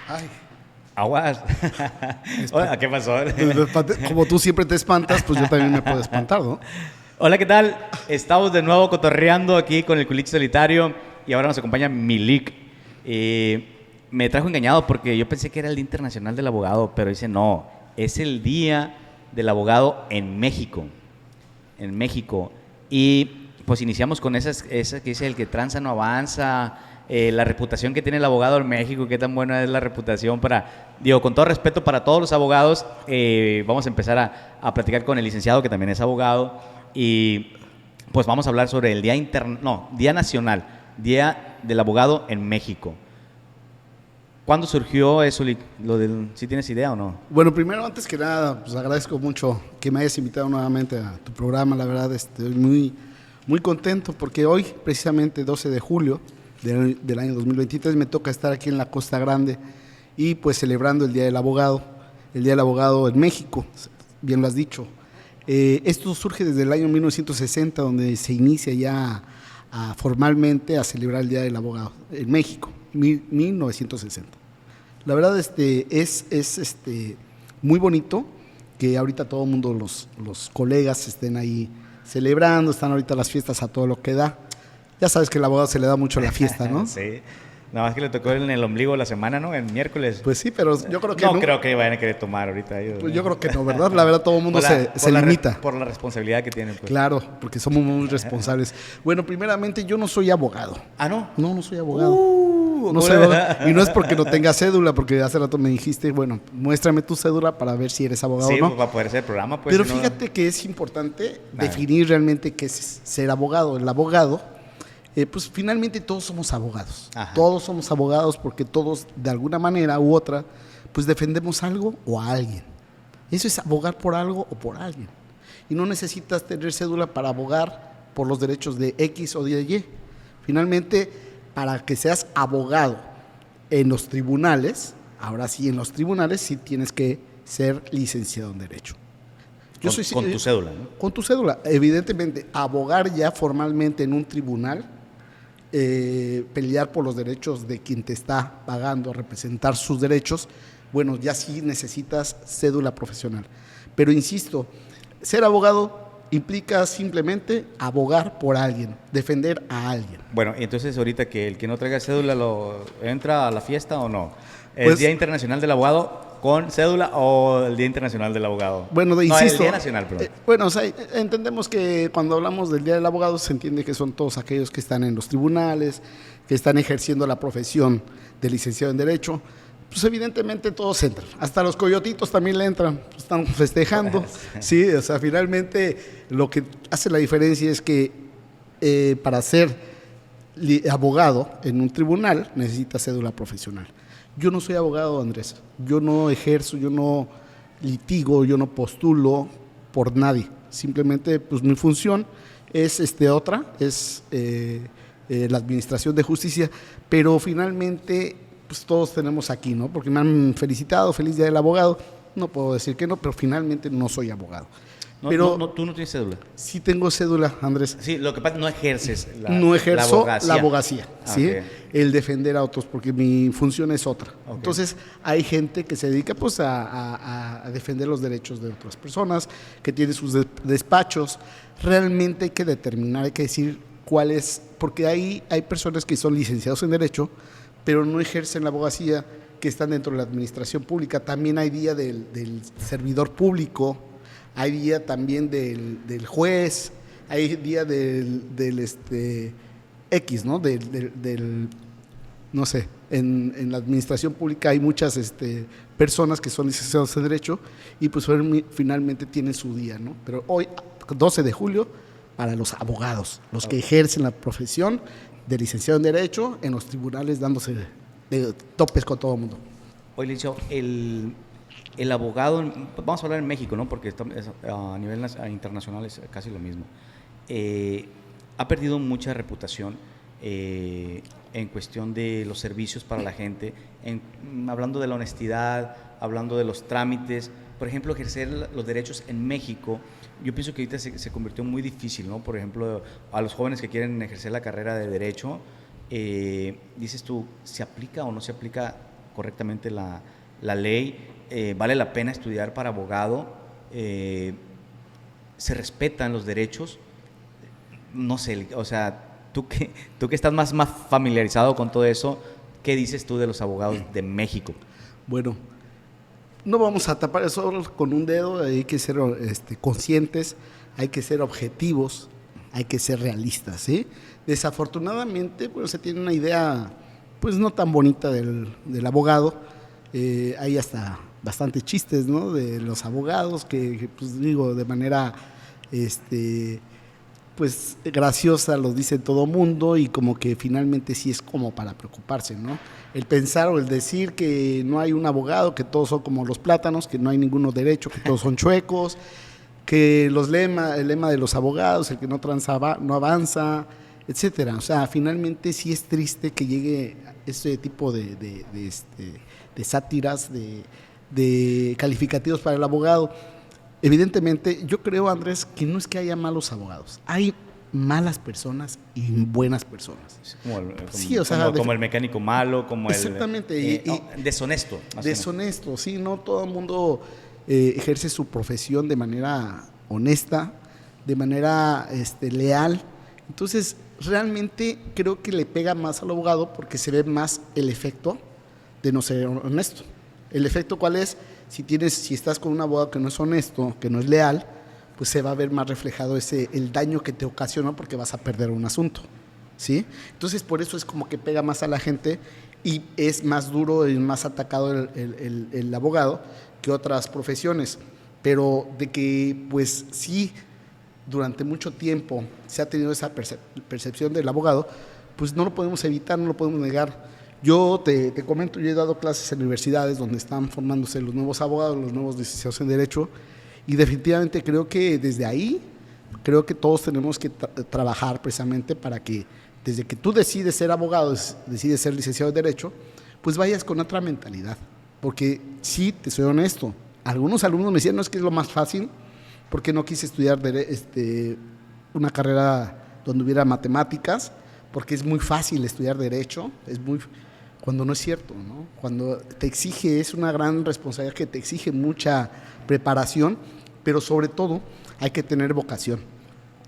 Ay, Aguas. Hola, ¿qué pasó? como tú siempre te espantas, pues yo también me puedo espantar, ¿no? Hola, ¿qué tal? Estamos de nuevo cotorreando aquí con el Culichi Solitario y ahora nos acompaña Milik. Me trajo engañado porque yo pensé que era el Día Internacional del Abogado, pero dice no, es el Día del Abogado en México. En México. Y pues iniciamos con esa que dice el que tranza no avanza, la reputación que tiene el abogado en México, qué tan buena es la reputación con todo respeto para todos los abogados, vamos a empezar a platicar con el licenciado que también es abogado y pues vamos a hablar sobre el Día Nacional, Día del Abogado en México. ¿Cuándo surgió eso, ¿sí tienes idea o no? Bueno, primero, antes que nada, pues agradezco mucho que me hayas invitado nuevamente a tu programa. La verdad, estoy muy contento porque hoy, precisamente 12 de julio del año 2023, me toca estar aquí en la Costa Grande y pues celebrando el Día del Abogado en México, bien lo has dicho. Esto surge desde el año 1960, donde se inicia ya formalmente a celebrar el Día del Abogado en México, 1960. La verdad es muy bonito que ahorita todo el mundo, los colegas estén ahí celebrando, están ahorita las fiestas a todo lo que da. Ya sabes que al abogado se le da mucho la fiesta, ¿no? Sí. Nada más que le tocó en el ombligo la semana, ¿no? El miércoles. Pues sí, pero yo creo que no creo que vayan a querer tomar ahorita. Pues yo creo que no, ¿verdad? La verdad todo el mundo se limita. Por la responsabilidad que tienen. Pues. Claro, porque somos muy responsables. Bueno, primeramente yo no soy abogado. ¿Ah, no? No soy abogado. No soy abogado. Y no es porque no tenga cédula, porque hace rato me dijiste, bueno, muéstrame tu cédula para ver si eres abogado o no. Sí, para poder hacer el programa. Pues, pero fíjate que es importante definir realmente qué es ser abogado. El abogado... pues finalmente todos somos abogados. Ajá. Todos somos abogados porque todos de alguna manera u otra pues defendemos algo o a alguien. Eso es abogar por algo o por alguien. Y no necesitas tener cédula para abogar por los derechos de X o de Y. Finalmente, para que seas abogado en los tribunales, ahora sí en los tribunales sí tienes que ser licenciado en Derecho. Con tu cédula, ¿no? Con tu cédula. Evidentemente, abogar ya formalmente en un tribunal, pelear por los derechos de quien te está pagando, representar sus derechos, bueno, ya sí necesitas cédula profesional. Pero insisto, ser abogado implica simplemente abogar por alguien, defender a alguien. Bueno, entonces ahorita que el que no traiga cédula ¿entra a la fiesta o no? ¿El pues, Día Internacional del Abogado con cédula o el Día Internacional del Abogado? Bueno, insisto. El Día Nacional, perdón. Bueno, o sea, entendemos que cuando hablamos del Día del Abogado se entiende que son todos aquellos que están en los tribunales, que están ejerciendo la profesión de licenciado en Derecho. Pues evidentemente todos entran, hasta los coyotitos también le entran, están festejando, sí, o sea, finalmente lo que hace la diferencia es que para ser abogado en un tribunal necesitas cédula profesional. Yo no soy abogado, Andrés, yo no ejerzo, yo no litigo, yo no postulo por nadie, simplemente pues mi función es otra, es la administración de justicia, pero finalmente pues todos tenemos aquí, ¿no? Porque me han felicitado, feliz Día del Abogado, no puedo decir que no, pero finalmente no soy abogado. Pero ¿tú no tienes cédula? Sí tengo cédula, Andrés. Sí, lo que pasa es que no ejerces no ejerzo la abogacía, ¿sí? Okay. El defender a otros, porque mi función es otra. Okay. Entonces, hay gente que se dedica pues a defender los derechos de otras personas, que tiene sus despachos. Realmente hay que determinar, hay que decir cuál es, porque hay personas que son licenciados en Derecho, pero no ejercen la abogacía, que están dentro de la administración pública. También hay día del servidor público, hay día también del juez, hay día del X, ¿no? No sé, en la administración pública hay muchas personas que son licenciados en Derecho y pues finalmente tienen su día, ¿no? Pero hoy, 12 de julio, para los abogados, los que ejercen la profesión de licenciado en Derecho en los tribunales dándose topes con todo el mundo. Oye, licenciado, el abogado, vamos a hablar en México, ¿no? Porque a nivel internacional es casi lo mismo. Ha perdido mucha reputación en cuestión de los servicios para la gente, hablando de la honestidad, hablando de los trámites. Por ejemplo, ejercer los derechos en México, yo pienso que ahorita se convirtió muy difícil, ¿no? Por ejemplo, a los jóvenes que quieren ejercer la carrera de Derecho, dices tú, ¿se aplica o no se aplica correctamente la ley, vale la pena estudiar para abogado, se respetan los derechos, no sé, o sea, tú que estás más familiarizado con todo eso, ¿qué dices tú de los abogados de México? Bueno, no vamos a tapar eso con un dedo, hay que ser conscientes, hay que ser objetivos, hay que ser realistas, ¿sí? Desafortunadamente, pues se tiene una idea pues no tan bonita del abogado, hay hasta bastantes chistes, ¿no?, de los abogados que pues digo, de manera pues graciosa los dice todo mundo y como que finalmente sí es como para preocuparse, ¿no? El pensar o el decir que no hay un abogado, que todos son como los plátanos, que no hay ninguno derecho, que todos son chuecos, que el lema de los abogados, el que no transa no avanza, etcétera. O sea, finalmente sí es triste que llegue ese tipo de sátiras, de calificativos para el abogado. Evidentemente, yo creo, Andrés, que no es que haya malos abogados, hay malas personas y buenas personas. Como el mecánico malo, como exactamente, deshonesto. Deshonesto, sí, no todo el mundo ejerce su profesión de manera honesta, de manera leal. Entonces, realmente creo que le pega más al abogado porque se ve más el efecto de no ser honesto. ¿El efecto cuál es? Si estás con un abogado que no es honesto, que no es leal, pues se va a ver más reflejado el daño que te ocasionó porque vas a perder un asunto, ¿sí? Entonces, por eso es como que pega más a la gente y es más duro y más atacado el abogado que otras profesiones. Pero de que, pues sí, durante mucho tiempo se ha tenido esa percepción del abogado, pues no lo podemos evitar, no lo podemos negar. Yo te comento, yo he dado clases en universidades donde están formándose los nuevos abogados, los nuevos licenciados en Derecho, y definitivamente creo que desde ahí, creo que todos tenemos que trabajar precisamente para que desde que tú decides ser abogado, decides ser licenciado en Derecho, pues vayas con otra mentalidad. Porque sí, te soy honesto, algunos alumnos me decían, no, es que es lo más fácil, porque no quise estudiar una carrera donde hubiera matemáticas, porque es muy fácil estudiar Derecho, cuando no es cierto, ¿no? Cuando te exige, es una gran responsabilidad que te exige mucha preparación, pero sobre todo hay que tener vocación.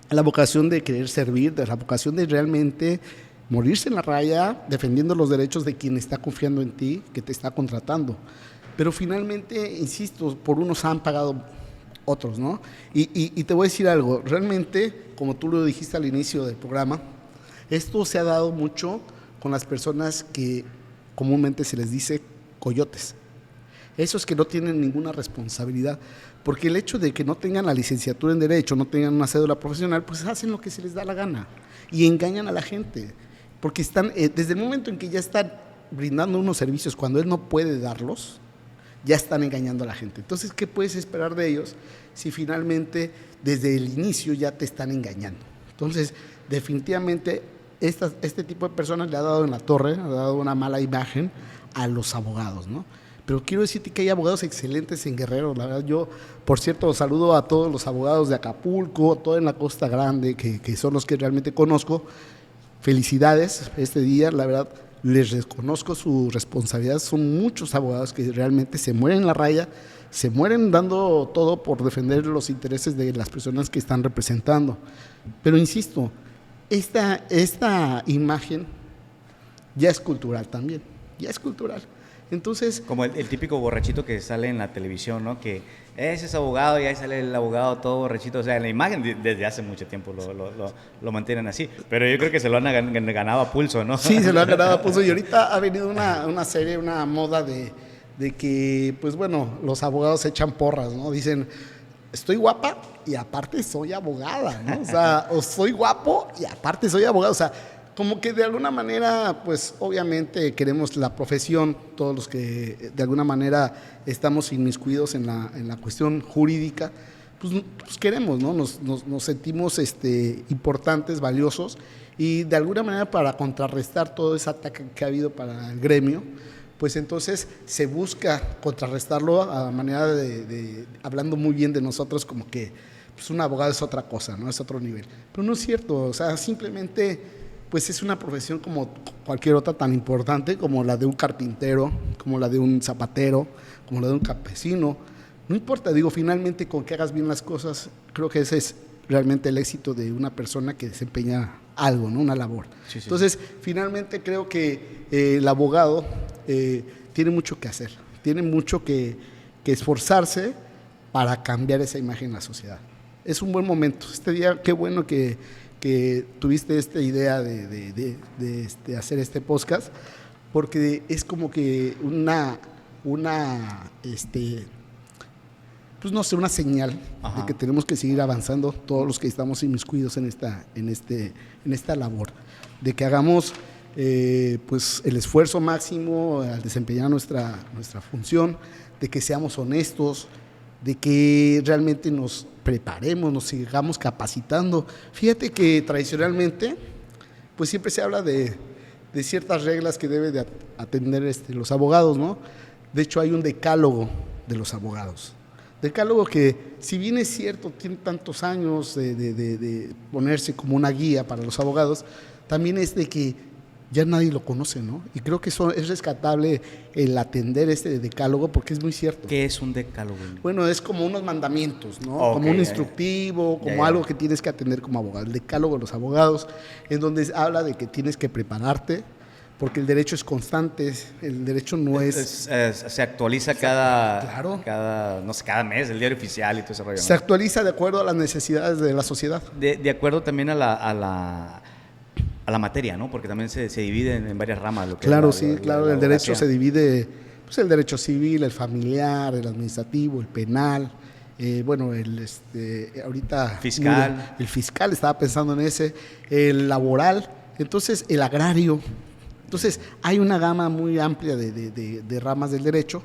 La vocación de querer servir, de la vocación de realmente morirse en la raya defendiendo los derechos de quien está confiando en ti, que te está contratando. Pero finalmente, insisto, por unos han pagado otros, ¿no? Y te voy a decir algo, realmente, como tú lo dijiste al inicio del programa, esto se ha dado mucho con las personas que comúnmente se les dice coyotes. Esos que no tienen ninguna responsabilidad, porque el hecho de que no tengan la licenciatura en Derecho, no tengan una cédula profesional, pues hacen lo que se les da la gana y engañan a la gente, porque están, desde el momento en que ya están brindando unos servicios cuando él no puede darlos, ya están engañando a la gente. Entonces, ¿qué puedes esperar de ellos si finalmente desde el inicio ya te están engañando? Entonces, definitivamente este tipo de personas le ha dado en la torre, ha dado una mala imagen a los abogados, ¿no? Pero quiero decirte que hay abogados excelentes en Guerrero. La verdad, yo, por cierto, saludo a todos los abogados de Acapulco, todo en la Costa Grande, que son los que realmente conozco. Felicidades este día, la verdad, les reconozco su responsabilidad. Son muchos abogados que realmente se mueren en la raya, se mueren dando todo por defender los intereses de las personas que están representando. Pero insisto, esta imagen ya es cultural también, ya es cultural. Entonces, como el típico borrachito que sale en la televisión, ¿no? Que ese es abogado y ahí sale el abogado todo borrachito. O sea, en la imagen desde hace mucho tiempo lo mantienen así. Pero yo creo que se lo han ganado a pulso, ¿no? Sí, se lo han ganado a pulso. Y ahorita ha venido una serie, una moda de que, pues bueno, los abogados echan porras, ¿no? Dicen, estoy guapa y aparte soy abogada, ¿no? O sea, o soy guapo y aparte soy abogado. O sea, como que de alguna manera, pues obviamente queremos la profesión, todos los que de alguna manera estamos inmiscuidos en la cuestión jurídica, pues queremos, ¿no? Nos sentimos importantes, valiosos, y de alguna manera para contrarrestar todo ese ataque que ha habido para el gremio, pues entonces se busca contrarrestarlo a manera de hablando muy bien de nosotros, como que pues un abogado es otra cosa, ¿no? Es otro nivel. Pero no es cierto, o sea, simplemente pues es una profesión como cualquier otra, tan importante como la de un carpintero, como la de un zapatero, como la de un campesino. No importa, digo, finalmente con que hagas bien las cosas, creo que ese es realmente el éxito de una persona que desempeña algo, ¿no? Una labor. Sí, sí. Entonces, finalmente creo que el abogado tiene mucho que hacer, tiene mucho que esforzarse para cambiar esa imagen en la sociedad. Es un buen momento. Este día, qué bueno que tuviste esta idea de hacer este podcast, porque es como que pues no sé, una señal de que tenemos que seguir avanzando todos los que estamos inmiscuidos en esta labor, de que hagamos pues el esfuerzo máximo al desempeñar nuestra función, de que seamos honestos, de que realmente nos preparemos, nos sigamos capacitando. Fíjate que tradicionalmente pues siempre se habla de ciertas reglas que deben de atender los abogados, ¿no? De hecho hay un decálogo de los abogados. Decálogo que, si bien es cierto, tiene tantos años de ponerse como una guía para los abogados, también es de que ya nadie lo conoce, ¿no? Y creo que eso es rescatable el atender este decálogo, porque es muy cierto. ¿Qué es un decálogo? Bueno, es como unos mandamientos, ¿no? Okay, como un instructivo, como algo que tienes que atender como abogado. El decálogo de los abogados, en donde habla de que tienes que prepararte, porque el derecho es constante, el derecho no se actualiza cada no sé, cada mes, el diario oficial y todo ese rollo, ¿no? Se actualiza de acuerdo a las necesidades de la sociedad. De acuerdo también a la materia, ¿no? Porque también se divide en varias ramas. Claro, el derecho se divide, pues el derecho civil, el familiar, el administrativo, el penal, bueno, ahorita fiscal. El fiscal, estaba pensando en ese, el laboral, entonces el agrario. Entonces, hay una gama muy amplia de ramas del derecho.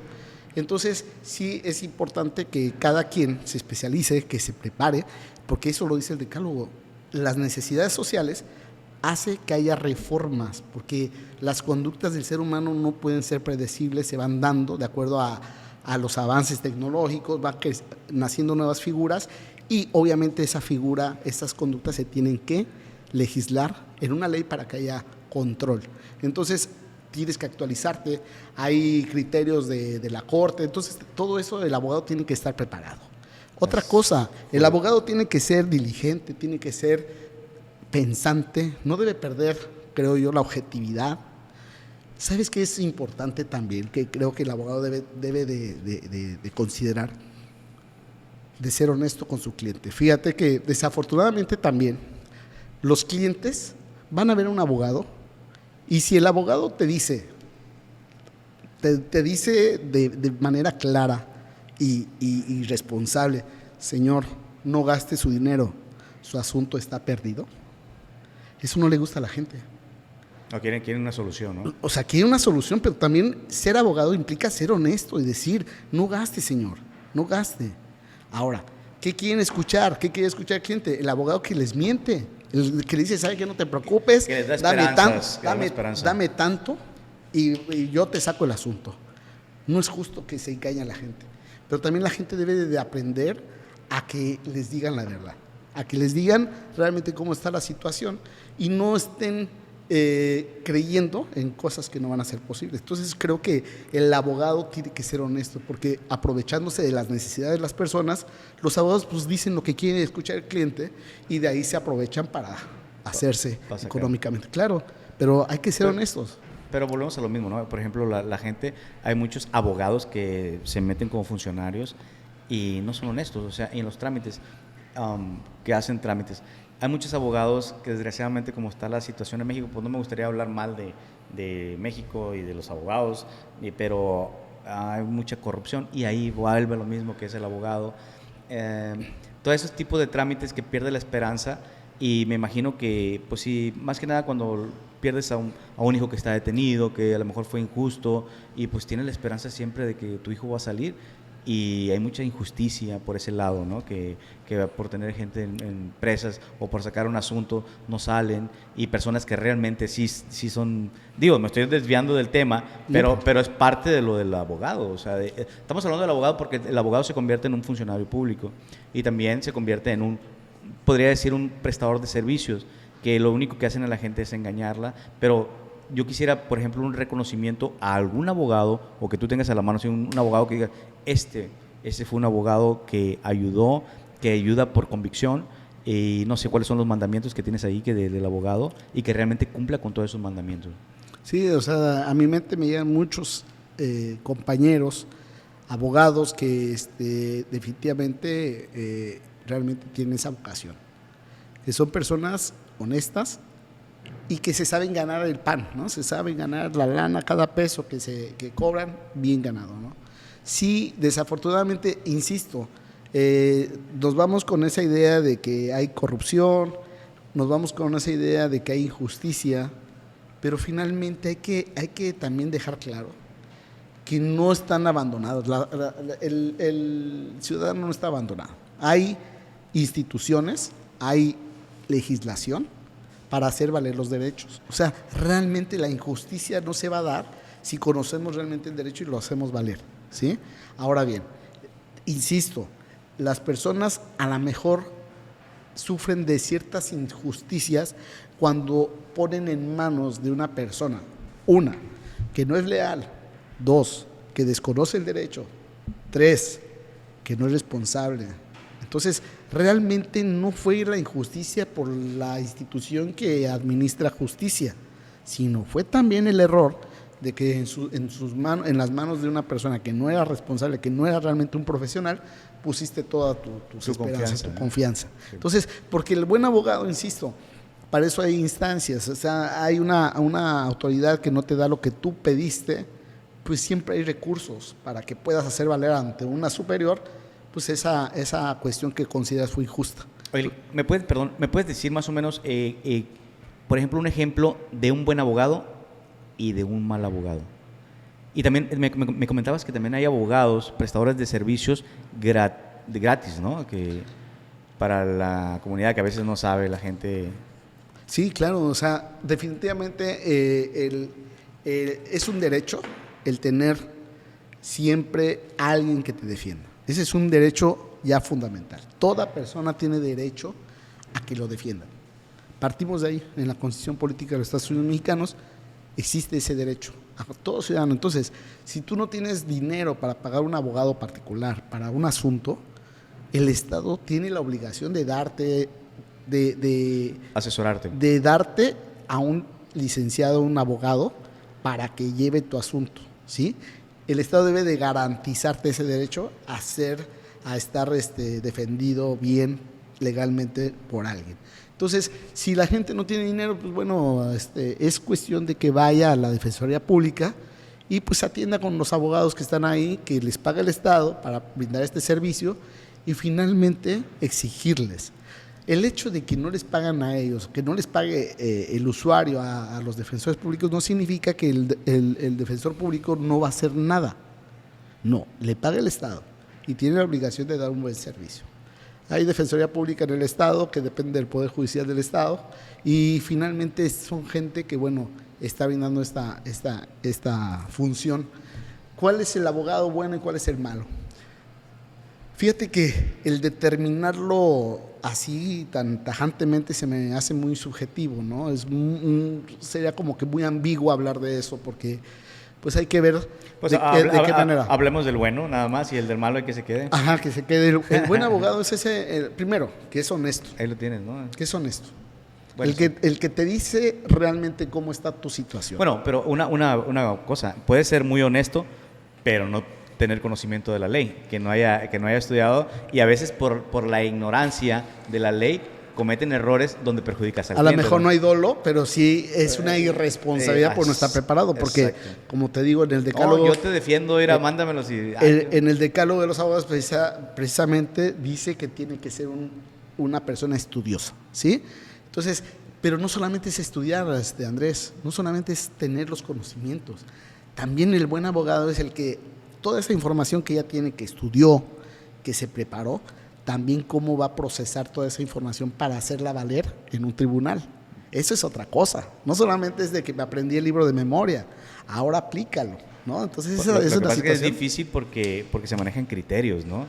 Entonces, sí es importante que cada quien se especialice, que se prepare, porque eso lo dice el decálogo. Las necesidades sociales hace que haya reformas, porque las conductas del ser humano no pueden ser predecibles, se van dando de acuerdo a los avances tecnológicos, van naciendo nuevas figuras y obviamente esas conductas se tienen que legislar en una ley para que haya control. Entonces, tienes que actualizarte, hay criterios de la corte, entonces todo eso el abogado tiene que estar preparado. Otra cosa, el abogado tiene que ser diligente, tiene que ser pensante, no debe perder, creo yo, la objetividad. ¿Sabes qué es importante también? Que creo que el abogado debe de considerar, de ser honesto con su cliente. Fíjate que desafortunadamente también los clientes van a ver a un abogado y si el abogado te dice de manera clara y responsable, señor, no gaste su dinero, su asunto está perdido, eso no le gusta a la gente. No, quieren una solución, ¿no? O sea, quieren una solución, pero también ser abogado implica ser honesto y decir, no gaste, señor, no gaste. Ahora, ¿qué quieren escuchar? ¿Qué quiere escuchar el cliente? El abogado que les miente, el que le dice, ¿sabe qué? No te preocupes, que les da dame tanto y yo te saco el asunto. No es justo que se engañe a la gente, pero también la gente debe de aprender a que les digan la verdad, a que les digan realmente cómo está la situación y no estén creyendo en cosas que no van a ser posibles. Entonces creo que el abogado tiene que ser honesto, porque aprovechándose de las necesidades de las personas, los abogados pues dicen lo que quiere escuchar el cliente y de ahí se aprovechan para hacerse económicamente. Claro, pero hay que ser honestos. Pero volvemos a lo mismo, ¿no? Por ejemplo, la gente, hay muchos abogados que se meten como funcionarios y no son honestos, o sea, en los trámites, que hacen trámites. Hay muchos abogados que desgraciadamente, como está la situación en México, pues no me gustaría hablar mal de México y de los abogados, pero hay mucha corrupción y ahí vuelve lo mismo que es el abogado. Todos esos tipos de trámites que pierde la esperanza y me imagino que, pues sí, más que nada cuando pierdes a un hijo que está detenido, que a lo mejor fue injusto y pues tienes la esperanza siempre de que tu hijo va a salir. Y hay mucha injusticia por ese lado, ¿no? Que por tener gente en presas o por sacar un asunto no salen y personas que realmente sí son, digo, me estoy desviando del tema, pero es parte de lo del abogado, o sea, estamos hablando del abogado porque el abogado se convierte en un funcionario público y también se convierte en podría decir un prestador de servicios, que lo único que hacen a la gente es engañarla, pero yo quisiera, por ejemplo, un reconocimiento a algún abogado, o que tú tengas a la mano, un abogado que diga, este fue un abogado que ayudó, que ayuda por convicción, y no sé cuáles son los mandamientos que tienes ahí del abogado, y que realmente cumpla con todos esos mandamientos. Sí, o sea, a mi mente me llegan muchos compañeros, abogados que definitivamente realmente tienen esa vocación, que son personas honestas y que se saben ganar el pan, ¿no? Se saben ganar la lana, cada peso que cobran, bien ganado, ¿no? Sí, desafortunadamente, insisto, nos vamos con esa idea de que hay corrupción, nos vamos con esa idea de que hay injusticia, pero finalmente hay que también dejar claro que no están abandonados, el ciudadano no está abandonado. Hay instituciones, hay legislación para hacer valer los derechos. O sea, realmente la injusticia no se va a dar si conocemos realmente el derecho y lo hacemos valer, ¿sí? Ahora bien, insisto, las personas a lo mejor sufren de ciertas injusticias cuando ponen en manos de una persona, una, que no es leal, dos, que desconoce el derecho, tres, que no es responsable. Entonces, realmente no fue la injusticia por la institución que administra justicia, sino fue también el error de que en las manos de una persona que no era responsable, que no era realmente un profesional, pusiste toda tu esperanza, tu confianza. Sí. Entonces, porque el buen abogado, insisto, para eso hay instancias, o sea, hay una autoridad que no te da lo que tú pediste, pues siempre hay recursos para que puedas hacer valer ante una superior, pues esa cuestión que consideras fue injusta. Oye, ¿me puedes decir más o menos, por ejemplo, un ejemplo de un buen abogado y de un mal abogado? Y también me comentabas que también hay abogados, prestadores de servicios gratis, ¿no? Que para la comunidad que a veces no sabe la gente. Sí, claro, o sea, definitivamente es un derecho el tener siempre a alguien que te defienda. Ese es un derecho ya fundamental. Toda persona tiene derecho a que lo defiendan. Partimos de ahí, en la Constitución Política de los Estados Unidos Mexicanos existe ese derecho a todo ciudadano. Entonces, si tú no tienes dinero para pagar un abogado particular para un asunto, el Estado tiene la obligación de darte, asesorarte, de darte a un licenciado, un abogado, para que lleve tu asunto, ¿sí? El Estado debe de garantizarte ese derecho a estar defendido bien legalmente por alguien. Entonces, si la gente no tiene dinero, pues bueno, es cuestión de que vaya a la Defensoría Pública y pues atienda con los abogados que están ahí, que les paga el Estado para brindar este servicio y finalmente exigirles. El hecho de que no les pagan a ellos, que no les pague el usuario a los defensores públicos, no significa que el defensor público no va a hacer nada. No, le paga el Estado y tiene la obligación de dar un buen servicio. Hay defensoría pública en el Estado que depende del Poder Judicial del Estado y finalmente son gente que, bueno, está brindando esta función. ¿Cuál es el abogado bueno y cuál es el malo? Fíjate que el determinarlo así tan tajantemente se me hace muy subjetivo, ¿no? Sería como que muy ambiguo hablar de eso porque pues hay que ver pues de qué manera. Hablemos del bueno nada más y el del malo hay que se quede. Ajá, que se quede. El buen abogado es ese, primero, que es honesto. Ahí lo tienes, ¿no? Que es honesto. Bueno, el que te dice realmente cómo está tu situación. Bueno, pero una cosa, puede ser muy honesto, pero no tener conocimiento de la ley, que no haya estudiado y a veces por la ignorancia de la ley cometen errores donde perjudicas al cliente. A lo mejor no hay dolo, pero sí es una irresponsabilidad por no estar preparado, porque exacto. Como te digo, en el decálogo... No, yo te defiendo, mándamelos y... En el decálogo de los abogados precisamente dice que tiene que ser una persona estudiosa, ¿sí? Entonces, pero no solamente es estudiar, Andrés, no solamente es tener los conocimientos, también el buen abogado es el que toda esa información que ya tiene, que estudió, que se preparó, también cómo va a procesar toda esa información para hacerla valer en un tribunal. Eso es otra cosa. No solamente es de que me aprendí el libro de memoria, ahora aplícalo, ¿no? Entonces esa es una situación. Es difícil porque se manejan criterios, ¿no?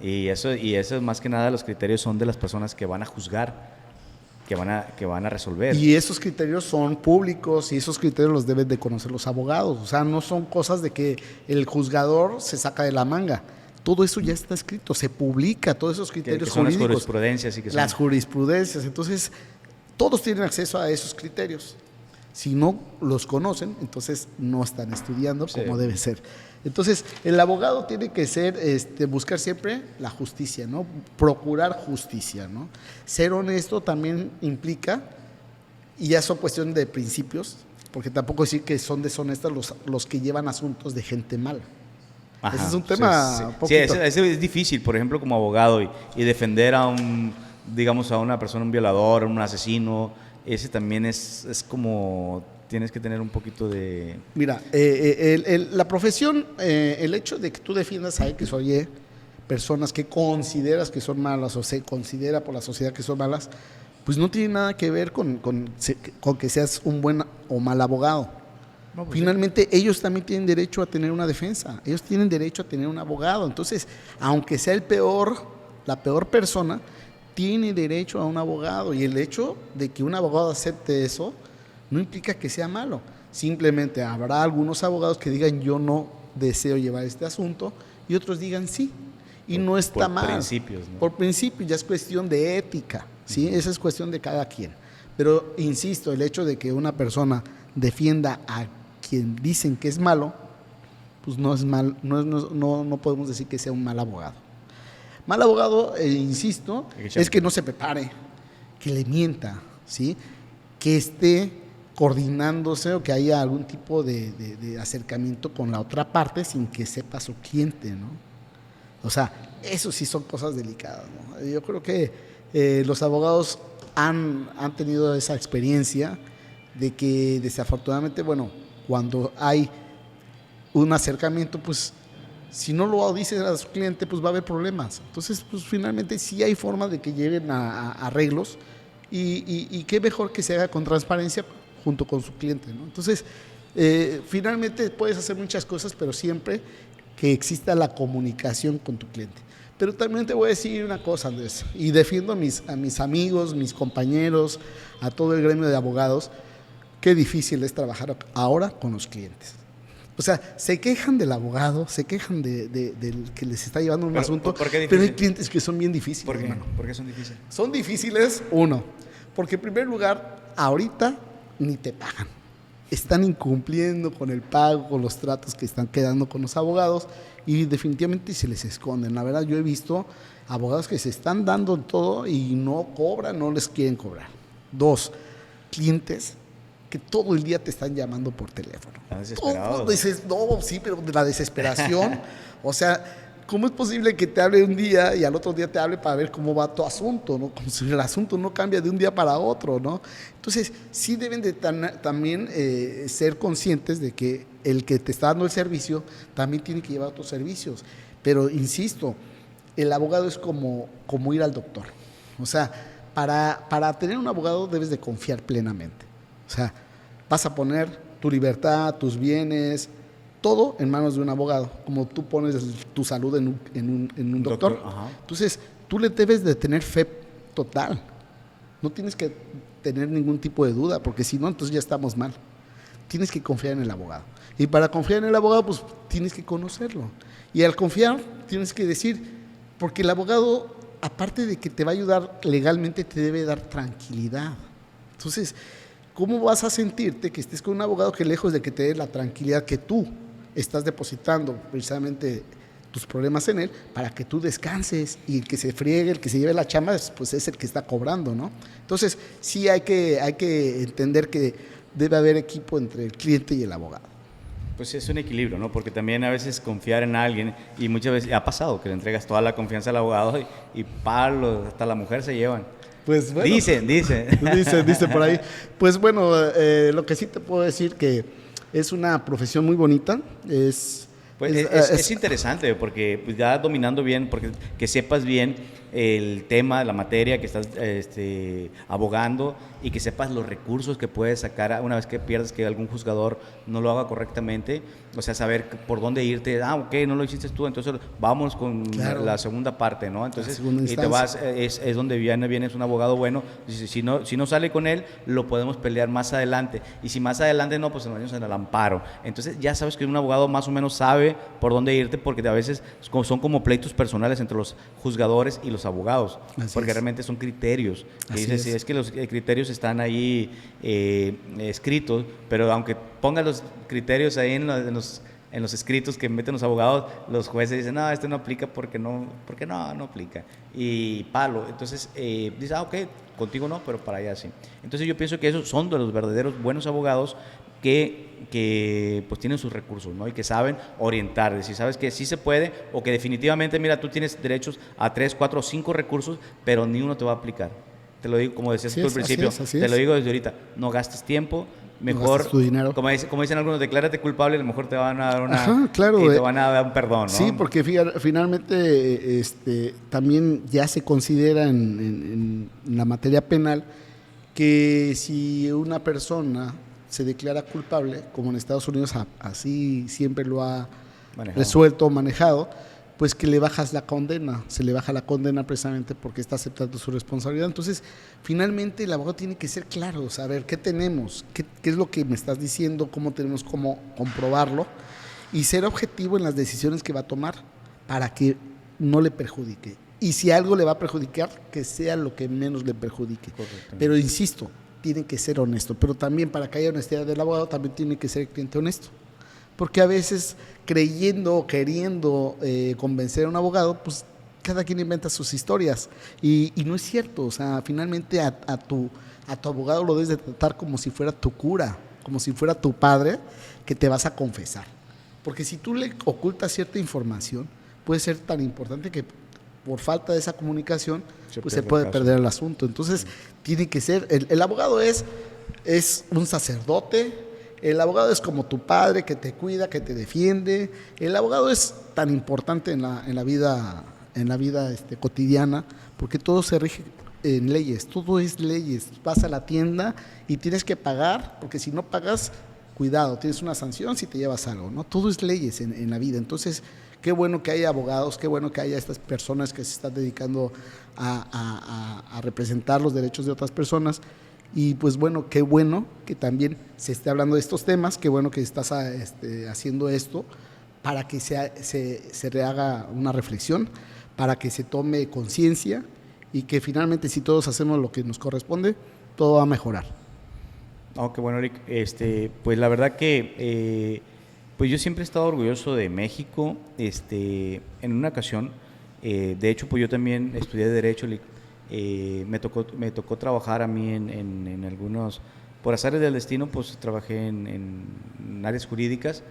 Y eso es más que nada, los criterios son de las personas que van a juzgar. que van a resolver. Y esos criterios son públicos y esos criterios los deben de conocer los abogados. O sea, no son cosas de que el juzgador se saca de la manga. Todo eso ya está escrito, se publica, todos esos criterios que son jurídicos. las jurisprudencias. Y que son... Las jurisprudencias. Entonces, todos tienen acceso a esos criterios. Si no los conocen, entonces no están estudiando como debe ser. Entonces, el abogado tiene que ser, buscar siempre la justicia, ¿no? Procurar justicia, ¿no? Ser honesto también implica, y ya son cuestión de principios, porque tampoco decir que son deshonestos los que llevan asuntos de gente mala. Ajá, ese es un tema poquito. Sí, ese es difícil, por ejemplo, como abogado y defender a digamos, a una persona, un violador, un asesino. Ese también es como, tienes que tener un poquito de... Mira, la profesión, el hecho de que tú defiendas a X o Y personas que consideras que son malas o se considera por la sociedad que son malas, pues no tiene nada que ver con que seas un buen o mal abogado. No, pues finalmente ellos también tienen derecho a tener una defensa, ellos tienen derecho a tener un abogado. Entonces, aunque sea la peor persona, tiene derecho a un abogado, y el hecho de que un abogado acepte eso no implica que sea malo. Simplemente habrá algunos abogados que digan yo no deseo llevar este asunto y otros digan sí, y no está mal. Por principios, ¿no? Por principios, ya es cuestión de ética, ¿sí? Esa es cuestión de cada quien. Pero insisto, el hecho de que una persona defienda a quien dicen que es malo, pues no es mal, no podemos decir que sea un mal abogado. Mal abogado, insisto, es que no se prepare, que le mienta, ¿sí? Que esté coordinándose o que haya algún tipo de acercamiento con la otra parte sin que sepa su cliente, ¿no? O sea, eso sí son cosas delicadas, ¿no? Yo creo que los abogados han tenido esa experiencia de que desafortunadamente, bueno, cuando hay un acercamiento, pues si no lo dice a su cliente, pues va a haber problemas. Entonces, pues finalmente sí hay forma de que lleguen a arreglos y qué mejor que se haga con transparencia junto con su cliente, ¿no? Entonces, finalmente puedes hacer muchas cosas, pero siempre que exista la comunicación con tu cliente. Pero también te voy a decir una cosa, Andrés, y defiendo a mis amigos, mis compañeros, a todo el gremio de abogados, qué difícil es trabajar ahora con los clientes. O sea, se quejan del abogado, se quejan del que les está llevando un asunto, pero hay clientes que son bien difíciles. ¿Por qué? ¿Por qué son difíciles? Son difíciles, uno, porque en primer lugar, ahorita ni te pagan. Están incumpliendo con el pago, con los tratos que están quedando con los abogados y definitivamente se les esconden. La verdad, yo he visto abogados que se están dando todo y no cobran, no les quieren cobrar. Dos, clientes que todo el día te están llamando por teléfono. Están desesperados. Dices, no, sí, pero de la desesperación. O sea, ¿cómo es posible que te hable un día y al otro día te hable para ver cómo va tu asunto, ¿no? Como si el asunto no cambia de un día para otro, ¿no? Entonces, sí deben de también ser conscientes de que el que te está dando el servicio también tiene que llevar otros servicios. Pero, insisto, el abogado es como ir al doctor. O sea, para tener un abogado debes de confiar plenamente. O sea, vas a poner tu libertad, tus bienes, todo en manos de un abogado, como tú pones tu salud en un doctor. Entonces, tú le debes de tener fe total. No tienes que tener ningún tipo de duda, porque si no, entonces ya estamos mal. Tienes que confiar en el abogado. Y para confiar en el abogado, pues tienes que conocerlo. Y al confiar, tienes que decir, porque el abogado, aparte de que te va a ayudar legalmente, te debe dar tranquilidad. Entonces, ¿cómo vas a sentirte que estés con un abogado que lejos de que te dé la tranquilidad que tú estás depositando precisamente tus problemas en él para que tú descanses y el que se friegue, el que se lleve la chamba, pues es el que está cobrando, ¿no? Entonces, sí hay que entender que debe haber equipo entre el cliente y el abogado. Pues es un equilibrio, ¿no? Porque también a veces confiar en alguien, y muchas veces ha pasado que le entregas toda la confianza al abogado y palo, hasta la mujer se llevan. Pues bueno, dice por ahí. Pues bueno, lo que sí te puedo decir que es una profesión muy bonita. Es interesante porque pues ya dominando bien, porque que sepas bien el tema, la materia que estás abogando y que sepas los recursos que puedes sacar una vez que pierdes, que algún juzgador no lo haga correctamente, o sea, saber por dónde irte. Ok, no lo hiciste tú, entonces vamos con la segunda parte, ¿no? Entonces, y te vas, es donde vienes un abogado bueno. Si no sale con él, lo podemos pelear más adelante, y si más adelante no, pues nos vamos en el amparo. Entonces ya sabes que un abogado más o menos sabe por dónde irte, porque a veces son como pleitos personales entre los juzgadores y los abogados, porque realmente son criterios. Y dices, es que los criterios están ahí escritos, pero aunque pongan los criterios ahí en los escritos que meten los abogados, los jueces dicen, no, no aplica porque no aplica, y palo. Entonces dice, ok, contigo no, pero para allá sí. Entonces yo pienso que esos son de los verdaderos buenos abogados que pues tienen sus recursos, ¿no? Y que saben orientar, decir, sabes que sí se puede, o que definitivamente, mira, tú tienes derechos a 3, 4, 5 recursos, pero ni uno te va a aplicar. Te lo digo, como decías tú al principio, te lo digo desde ahorita, no gastes tiempo, mejor, tu dinero. Como dicen algunos, declárate culpable, a lo mejor te van a dar te van a dar un perdón, ¿no? Sí, porque finalmente también ya se considera en la materia penal que si una persona se declara culpable, como en Estados Unidos así siempre lo ha resuelto o manejado, pues que le bajas la condena, se le baja la condena precisamente porque está aceptando su responsabilidad. Entonces, finalmente el abogado tiene que ser claro, saber qué tenemos, qué es lo que me estás diciendo, cómo tenemos cómo comprobarlo, y ser objetivo en las decisiones que va a tomar para que no le perjudique. Y si algo le va a perjudicar, que sea lo que menos le perjudique. Pero insisto, tiene que ser honesto, pero también para que haya honestidad del abogado, también tiene que ser el cliente honesto. Porque a veces creyendo o queriendo convencer a un abogado, pues cada quien inventa sus historias y no es cierto. O sea, finalmente a tu abogado lo debes de tratar como si fuera tu cura, como si fuera tu padre que te vas a confesar. Porque si tú le ocultas cierta información, puede ser tan importante que por falta de esa comunicación pues se puede perder el asunto. Entonces tiene que ser, el abogado es un sacerdote. El abogado es como tu padre que te cuida, que te defiende. El abogado es tan importante en la vida cotidiana, porque todo se rige en leyes, todo es leyes. Vas a la tienda y tienes que pagar, porque si no pagas, cuidado, tienes una sanción si te llevas algo, ¿no? Todo es leyes en la vida. Entonces, qué bueno que haya abogados, qué bueno que haya estas personas que se están dedicando a representar los derechos de otras personas. Y pues bueno, qué bueno que también se esté hablando de estos temas, qué bueno que estás haciendo esto para que se rehaga una reflexión, para que se tome conciencia y que finalmente si todos hacemos lo que nos corresponde, todo va a mejorar. Oh, qué bueno, Eric. Pues la verdad que pues yo siempre he estado orgulloso de México. En una ocasión, de hecho, pues yo también estudié Derecho, me tocó trabajar a mí en algunos, por azares del destino, pues trabajé en áreas jurídicas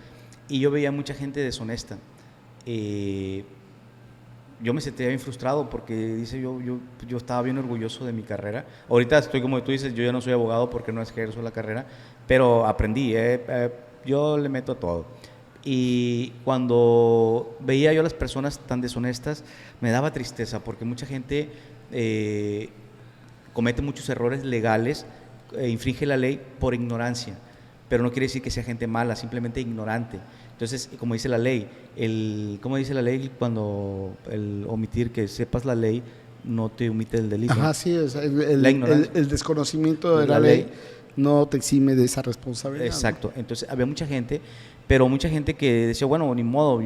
y yo veía mucha gente deshonesta. Yo me sentía bien frustrado porque yo estaba bien orgulloso de mi carrera. Ahorita estoy como tú dices, yo ya no soy abogado porque no ejerzo la carrera, pero aprendí, yo le meto a todo. Y cuando veía yo a las personas tan deshonestas, me daba tristeza porque mucha gente comete muchos errores legales, infringe la ley por ignorancia, pero no quiere decir que sea gente mala, simplemente ignorante. Entonces, como dice la ley, ¿cómo dice la ley cuando el omitir, que sepas la ley, no te omite el delito? Ajá, sí, el desconocimiento de la ley no te exime de esa responsabilidad. Exacto, ¿no? Entonces había mucha gente, pero mucha gente que decía, bueno, ni modo,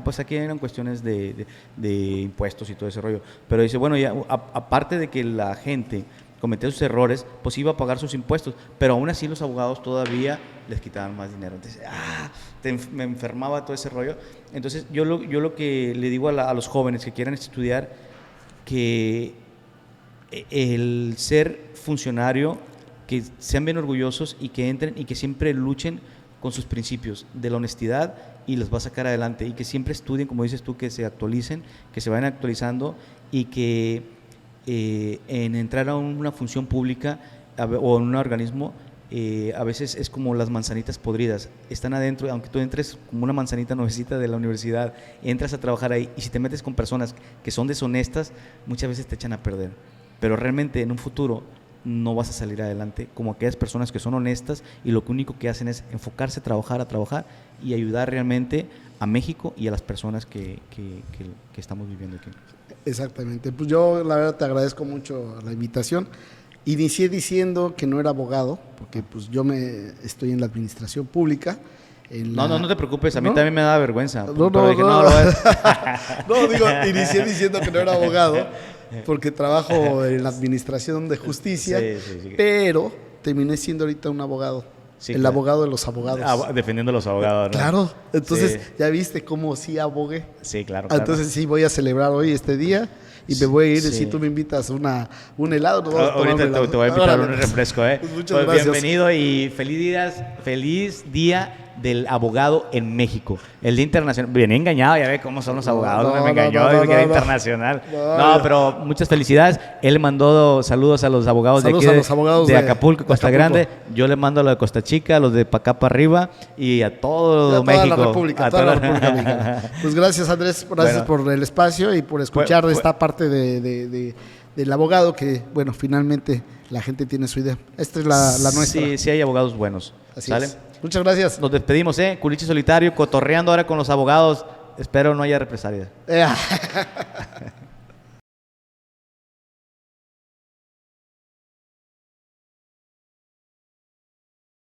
pues aquí eran cuestiones de impuestos y todo ese rollo, pero dice, bueno, ya aparte de que la gente cometía sus errores, pues iba a pagar sus impuestos, pero aún así los abogados todavía les quitaban más dinero. Entonces, me enfermaba todo ese rollo. Entonces, yo lo que le digo a los jóvenes que quieran estudiar, que el ser funcionario, que sean bien orgullosos y que entren y que siempre luchen con sus principios de la honestidad y los va a sacar adelante, y que siempre estudien, como dices tú, que se actualicen, que se vayan actualizando y que en entrar a una función pública o en un organismo a veces es como las manzanitas podridas, están adentro, aunque tú entres como una manzanita nuevecita de la universidad, entras a trabajar ahí y si te metes con personas que son deshonestas, muchas veces te echan a perder, pero realmente en un futuro no vas a salir adelante como aquellas personas que son honestas y lo único que hacen es enfocarse a trabajar y ayudar realmente a México y a las personas que estamos viviendo aquí. Exactamente, pues yo la verdad te agradezco mucho la invitación. Inicié diciendo que no era abogado, porque pues yo estoy en la administración pública. No te preocupes, a mí ¿No? también me da vergüenza. No, digo, inicié diciendo que no era abogado, porque trabajo en la administración de justicia, Sí. pero terminé siendo ahorita un abogado, Sí, el claro. abogado de los abogados. Defendiendo a los abogados, ¿no? Claro, entonces Sí. ya viste cómo sí abogué. Sí, claro. Entonces sí voy a celebrar hoy este día y me voy a ir, Sí. si tú me invitas un helado. Nos vamos a tomar Ahorita un helado. te voy a invitar Órale. un refresco, ¿eh? Pues muchas gracias. Bienvenido y feliz día del abogado en México. El Día Internacional. Bien engañado, ya ve cómo son los abogados. Me engañó, dice que era internacional. No, pero muchas felicidades. Él le mandó saludos a los abogados Saludos de a aquí los abogados de de Acapulco, Costa Acapulco. Grande. Yo le mando a los de Costa Chica, a los de pa' acá para arriba y a todo A toda México. la República, A toda la toda República Mexicana. Pues gracias, Andrés, gracias Bueno. por el espacio y por escuchar Fue- esta parte del abogado que, bueno, finalmente la gente tiene su idea. Esta es la nuestra. Sí hay abogados buenos. Así ¿Sale? es. Muchas gracias. Nos despedimos, Culichi Solitario, cotorreando ahora con los abogados. Espero no haya represalias.